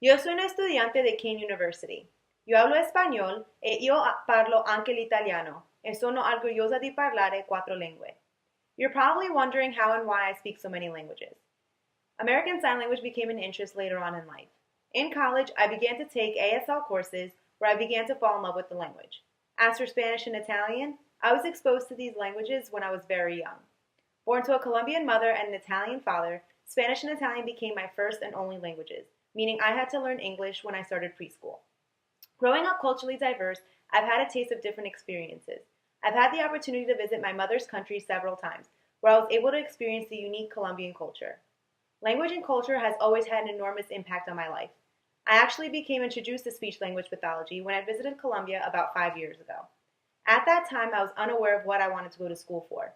Io sono estudiante di Kean University. Io hablo español e io parlo anche l'italiano e sono orgullosa di parlare quattro lingue. You're probably wondering how and why I speak so many languages. American Sign Language became an interest later on in life. In college, I began to take ASL courses where I began to fall in love with the language. As for Spanish and Italian, I was exposed to these languages when I was very young. Born to a Colombian mother and an Italian father, Spanish and Italian became my first and only languages, meaning I had to learn English when I started preschool. Growing up culturally diverse, I've had a taste of different experiences. I've had the opportunity to visit my mother's country several times, where I was able to experience the unique Colombian culture. Language and culture has always had an enormous impact on my life. I actually became introduced to speech language pathology when I visited Colombia about 5 years ago. At that time, I was unaware of what I wanted to go to school for.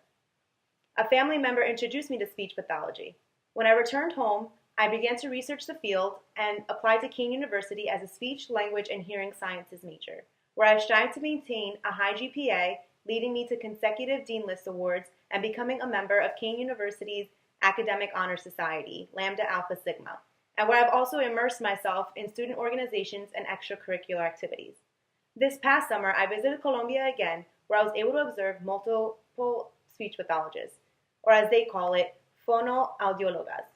A family member introduced me to speech pathology. When I returned home, I began to research the field and applied to Kean University as a speech, language, and hearing sciences major, where I strive to maintain a high GPA, leading me to consecutive Dean List awards and becoming a member of Kean University's Academic Honor Society, Lambda Alpha Sigma, and where I've also immersed myself in student organizations and extracurricular activities. This past summer, I visited Colombia again, where I was able to observe multiple speech pathologists, or as they call it, fonoaudiólogas.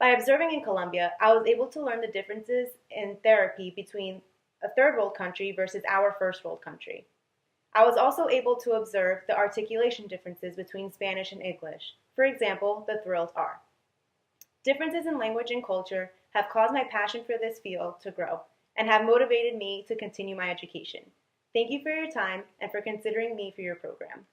By observing in Colombia, I was able to learn the differences in therapy between a third world country versus our first world country. I was also able to observe the articulation differences between Spanish and English. For example, the thrilled R. Differences in language and culture have caused my passion for this field to grow and have motivated me to continue my education. Thank you for your time and for considering me for your program.